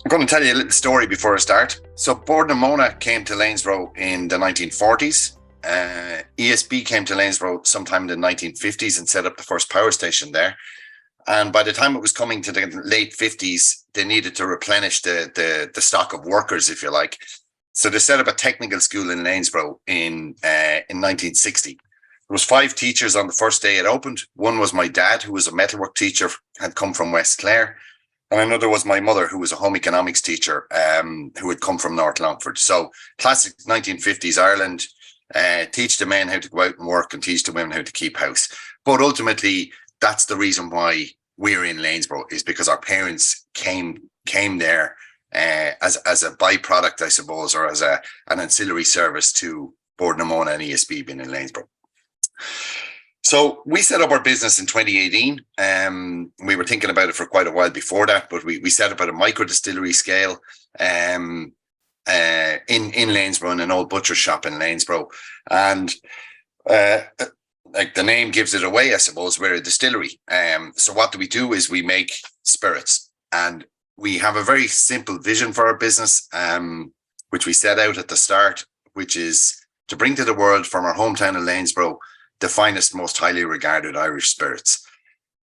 I'm going to tell you a little story before I start. So Bord came to Lanesborough in the 1940s. ESB came to Lanesborough sometime in the 1950s and set up the first power station there. And by the time it was coming to the late 50s, they needed to replenish the stock of workers, if you like. So they set up a technical school in Lanesborough in 1960. There was 5 teachers on the first day it opened. One was my dad, who was a metalwork teacher, had come from West Clare. And another was my mother, who was a home economics teacher, who had come from North Longford. So classic 1950s Ireland, teach the men how to go out and work and teach the women how to keep house. But ultimately, that's the reason why we're in Lanesborough, is because our parents came there as a byproduct, I suppose, or as an ancillary service to Bord and ESB being in Lanesborough. So we set up our business in 2018. We were thinking about it for quite a while before that, but we set up at a micro distillery scale in Lanesborough, in an old butcher shop in Lanesborough. And like the name gives it away, I suppose, we're a distillery. So what do we do is we make spirits. And we have a very simple vision for our business, which we set out at the start, which is to bring to the world from our hometown of Lanesborough the finest, most highly regarded Irish spirits.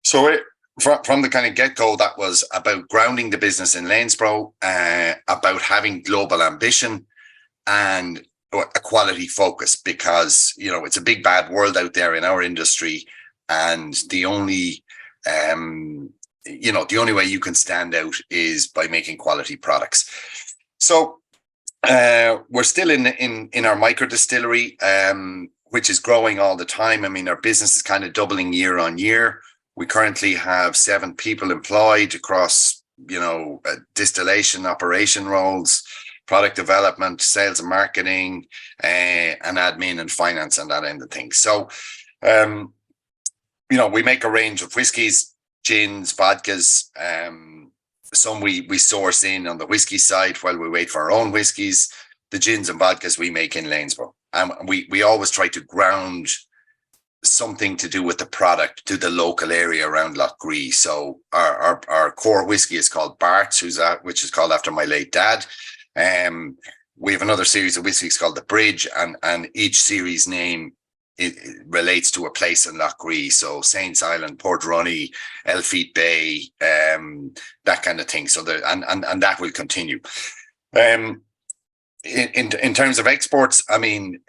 So from the kind of get-go, that was about grounding the business in Lanesborough, about having global ambition and a quality focus, because, you know, it's a big bad world out there in our industry, and the only way you can stand out is by making quality products. So we're still in our micro distillery, which is growing all the time. I mean, our business is kind of doubling year on year. We currently have 7 people employed across, distillation, operation roles, product development, sales and marketing, and admin and finance and that end of things. So, we make a range of whiskies, gins, vodkas. Some we source in on the whiskey side while we wait for our own whiskies. The gins and vodkas we make in Lanesborough. And we always try to ground something to do with the product to the local area around Lough Ree. So our core whiskey is called Bart's, which is called after my late dad. We have another series of whiskies called the Bridge, and each series name it relates to a place in Lough Ree. So Saints Island, Port Runny, Elfeet Bay, that kind of thing. So and that will continue. In terms of exports, I mean,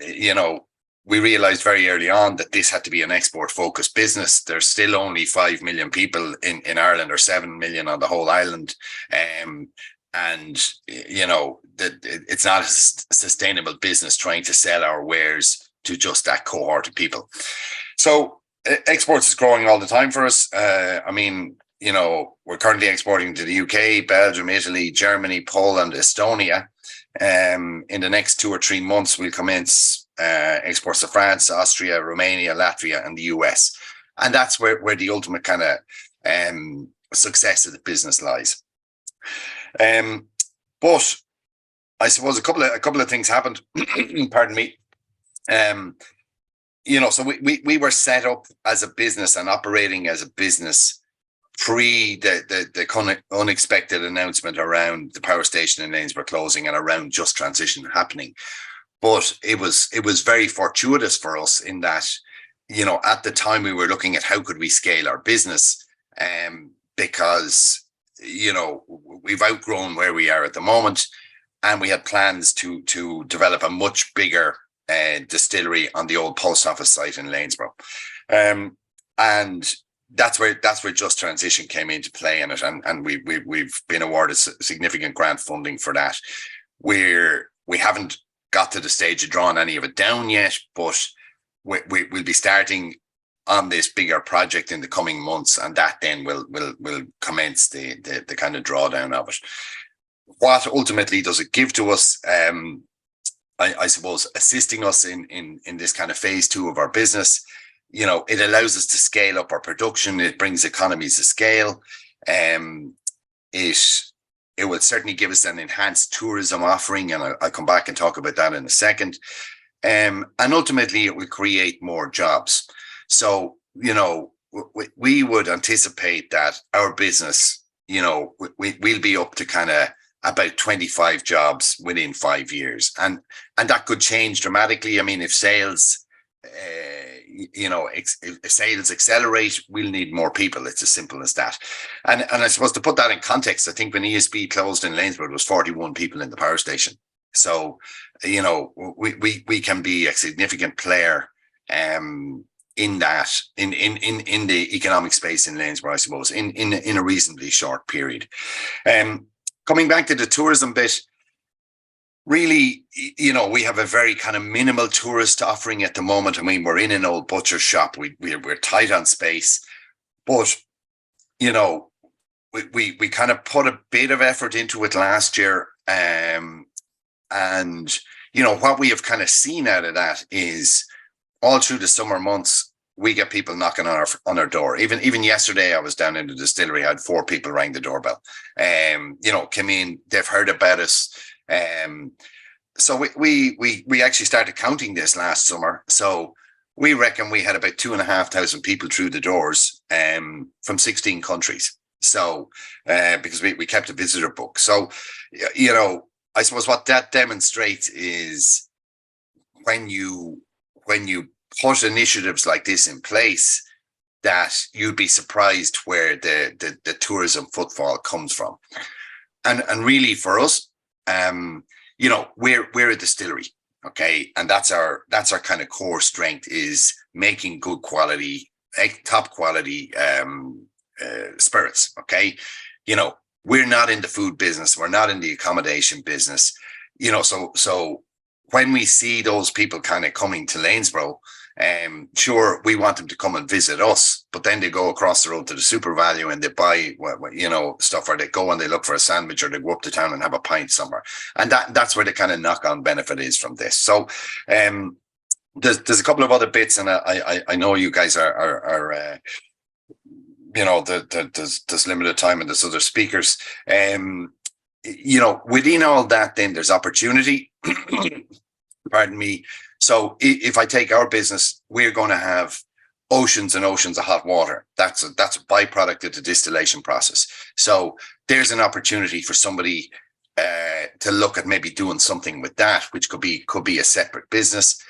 we realized very early on that this had to be an export focused business. There's still only 5 million people in Ireland, or 7 million on the whole island. It's not a sustainable business trying to sell our wares to just that cohort of people. So exports is growing all the time for us. We're currently exporting to the UK, Belgium, Italy, Germany, Poland, Estonia. In the next 2 or 3 months, we'll commence exports to France, Austria, Romania, Latvia, and the US. And that's where the ultimate kind of success of the business lies. But I suppose a couple of things happened. Pardon me. So we were set up as a business and operating as a business pre the kind of unexpected announcement around the power station in Lanesborough closing and around just transition happening. But it was very fortuitous for us in that, at the time we were looking at how could we scale our business, because, we've outgrown where we are at the moment, and we had plans to develop a much bigger distillery on the old post office site in Lanesborough. And that's where Just Transition came into play in it, and we've been awarded significant grant funding for that. We haven't got to the stage of drawing any of it down yet, but we'll be starting on this bigger project in the coming months, and that then will commence the kind of drawdown of it. What ultimately does it give to us? I suppose assisting us in this kind of phase 2 of our business. It allows us to scale up our production. It brings economies of scale. It will certainly give us an enhanced tourism offering, and I'll come back and talk about that in a second. And ultimately, it will create more jobs. So, we would anticipate that our business, we'll be up to kind of about 25 jobs within 5 years. And that could change dramatically. I mean, if sales, if sales accelerate, we'll need more people. It's as simple as that. And I suppose to put that in context, I think when ESB closed in Lanesborough, there was 41 people in the power station. So, we can be a significant player in that, in the economic space in Lanesborough, I suppose, in a reasonably short period. Coming back to the tourism bit, really, we have a very kind of minimal tourist offering at the moment. I mean, we're in an old butcher shop. We're tight on space, but we kind of put a bit of effort into it last year. And what we have kind of seen out of that is all through the summer months, we get people knocking on our door. Even yesterday, I was down in the distillery. I had 4 people rang the doorbell. Came in. They've heard about us. So we actually started counting this last summer. So we reckon we had about 2,500 people through the doors from 16 countries. So because we kept a visitor book. So I suppose what that demonstrates is when you put initiatives like this in place, that you'd be surprised where the tourism footfall comes from. And really for us, we're a distillery, okay, and that's our kind of core strength, is making good quality, top quality spirits. Okay, we're not in the food business, we're not in the accommodation business, so when we see those people kind of coming to Lanesborough, sure, we want them to come and visit us, but then they go across the road to the Super Value and they buy, stuff, or they go and they look for a sandwich, or they go up to town and have a pint somewhere. And that's where the kind of knock-on benefit is from this. So there's a couple of other bits, and I know you guys are there's limited time and there's other speakers. Within all that, then there's opportunity. Pardon me. So if I take our business, we're going to have oceans and oceans of hot water. That's a byproduct of the distillation process. So there's an opportunity for somebody to look at maybe doing something with that, which could be a separate business.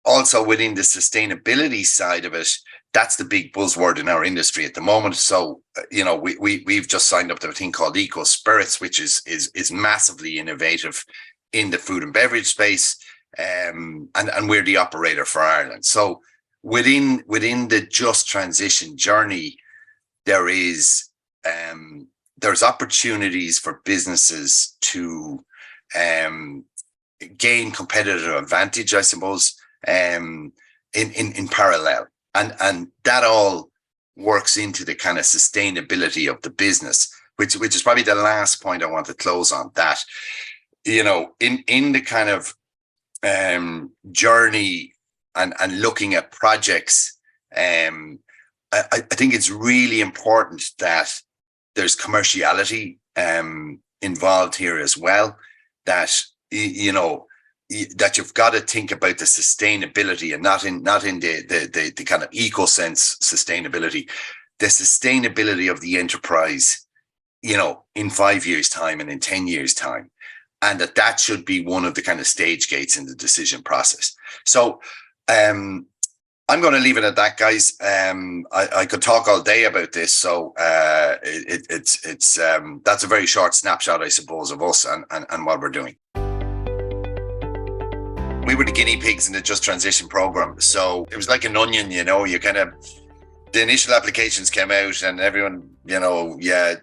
Also within the sustainability side of it, that's the big buzzword in our industry at the moment. So, we've just signed up to a thing called Eco Spirits, which is massively innovative in the food and beverage space. And we're the operator for Ireland. So within the just transition journey, there's opportunities for businesses to gain competitive advantage, I suppose, in parallel. And that all works into the kind of sustainability of the business, which is probably the last point I want to close on. That, in the kind of journey and looking at projects, I think it's really important that there's commerciality involved here as well. That that you've got to think about the sustainability, and not in the kind of eco sense sustainability, the sustainability of the enterprise, in 5 years' time and in 10 years' time. And that should be one of the kind of stage gates in the decision process. So I'm going to leave it at that, guys. I could talk all day about this. So that's a very short snapshot, I suppose, of us and what we're doing. We were the guinea pigs in the Just Transition program. So it was like an onion, you kind of, the initial applications came out and everyone, it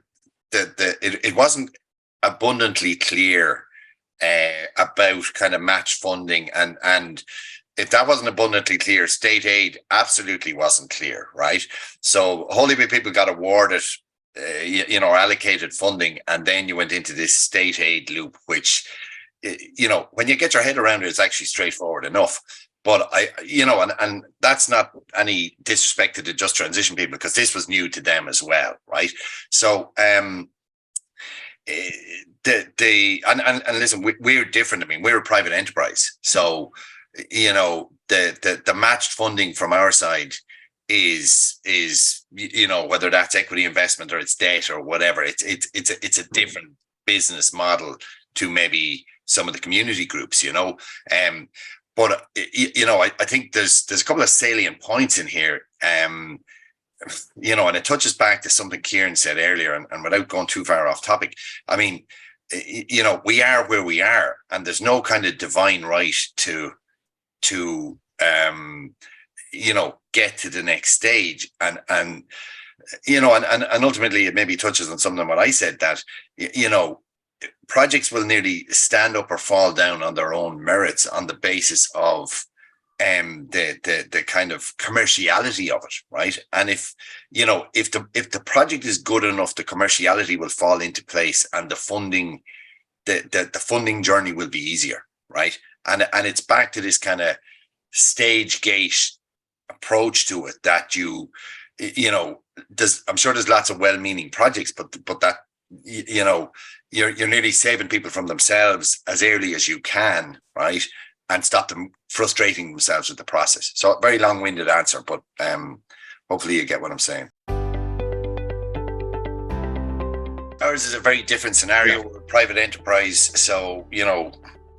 wasn't abundantly clear about kind of match funding. And if that wasn't abundantly clear, state aid absolutely wasn't clear, right? So Holyby people got awarded, allocated funding, and then you went into this state aid loop, which, when you get your head around it, it's actually straightforward enough. But and that's not any disrespect to the Just Transition people, because this was new to them as well, right? So and listen, we're different. I mean, we're a private enterprise, so the matched funding from our side is whether that's equity investment or it's debt or whatever. It's a different business model to maybe some of the community groups, but I think there's a couple of salient points in here, and it touches back to something Kieran said earlier, and without going too far off topic, I mean, we are where we are, and there's no kind of divine right to get to the next stage, and ultimately it maybe touches on something what I said, that projects will nearly stand up or fall down on their own merits on the basis of the kind of commerciality of it, right? And if the project is good enough, the commerciality will fall into place, and the funding journey will be easier, right? And it's back to this kind of stage gate approach to it, that I'm sure there's lots of well-meaning projects, but that you're nearly saving people from themselves as early as you can, right? And stop them frustrating themselves with the process. So, very long-winded answer, but hopefully you get what I'm saying. Ours is a very different scenario. We're a private enterprise, so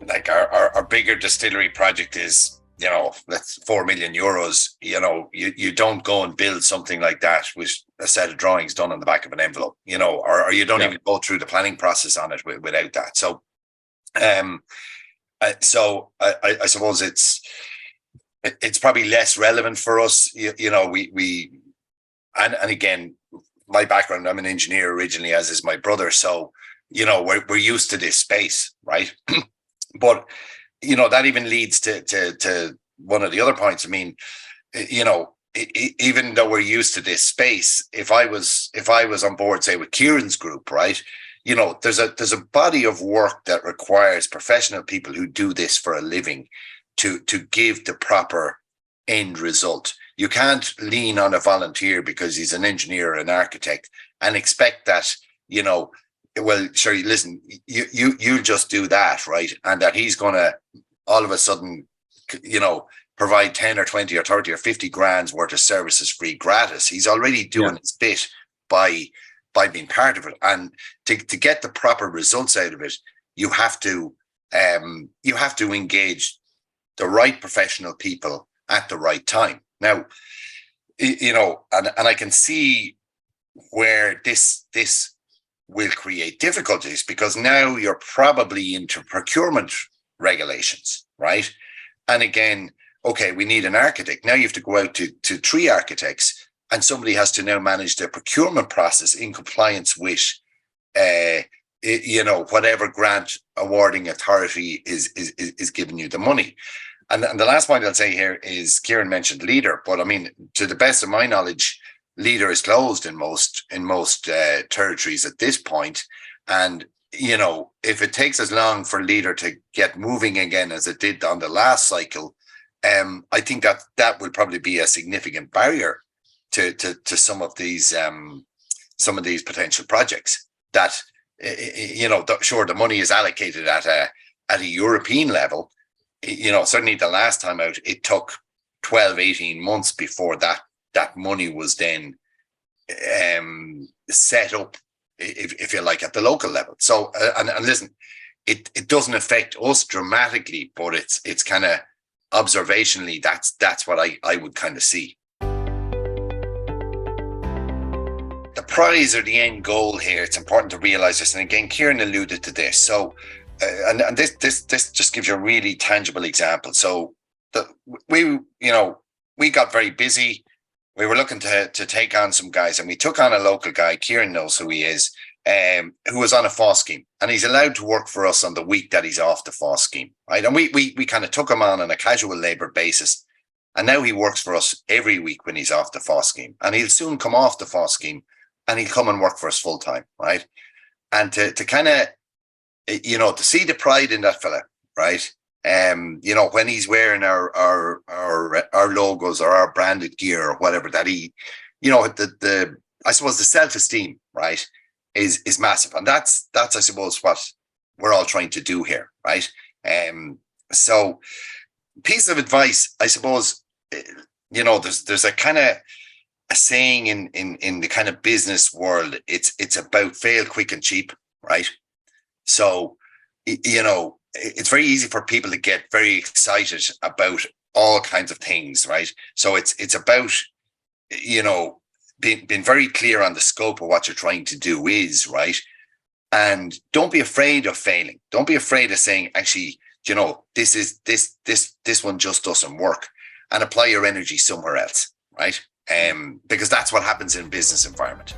like our bigger distillery project is, that's 4 million euros. You don't go and build something like that with a set of drawings done on the back of an envelope, or you don't even go through the planning process on it without that. So, I suppose it's probably less relevant for us. We again, my background, I'm an engineer originally, as is my brother. So, we're used to this space, right? But that even leads to one of the other points. I mean, even though we're used to this space, if I was on board, say, with Kieran's group, right, there's a body of work that requires professional people who do this for a living to give the proper end result. You can't lean on a volunteer because he's an engineer or an architect and expect that, well, sure, listen, you just do that, right? And that he's going to all of a sudden, provide 10 or 20 or 30 or 50 grand's worth of services free gratis. He's already doing his bit by being part of it. And to get the proper results out of it, you have to engage the right professional people at the right time. Now, and I can see where this will create difficulties, because now you're probably into procurement regulations, right? And again, okay, we need an architect. Now you have to go out to 3 architects, and somebody has to now manage the procurement process in compliance with, whatever grant awarding authority is giving you the money. And the last point I'll say here is, Kieran mentioned Leader, but I mean, to the best of my knowledge, Leader is closed in most territories at this point. And if it takes as long for Leader to get moving again as it did on the last cycle, I think that will probably be a significant barrier to some of these potential projects. That sure, the money is allocated at a European level. Certainly the last time out, it took 12-18 months before that money was then set up, if you like, at the local level. So, and listen, it doesn't affect us dramatically, but it's kind of observationally, that's what I would kind of see. The prize or the end goal here, it's important to realize this. And again, Kieran alluded to this. So, and this just gives you a really tangible example. So we got very busy. We were looking to take on some guys, and we took on a local guy. Kieran knows who he is, who was on a FOSS scheme, and he's allowed to work for us on the week that he's off the FOSS scheme, right? And we kind of took him on a casual labor basis, and now he works for us every week when he's off the FOSS scheme, and he'll soon come off the FOSS scheme, and he'll come and work for us full time, right? And to kind of, to see the pride in that fella, right? When he's wearing our logos or our branded gear or whatever, that he, I suppose the self-esteem, right, is massive. And that's I suppose what we're all trying to do here, right? So piece of advice, I suppose, there's a kind of a saying in the kind of business world. It's about fail quick and cheap, right? So, it's very easy for people to get very excited about all kinds of things, right? So it's about, being very clear on the scope of what you're trying to do is, right? And don't be afraid of failing. Don't be afraid of saying, actually, this one just doesn't work, and apply your energy somewhere else, right? Because that's what happens in a business environment.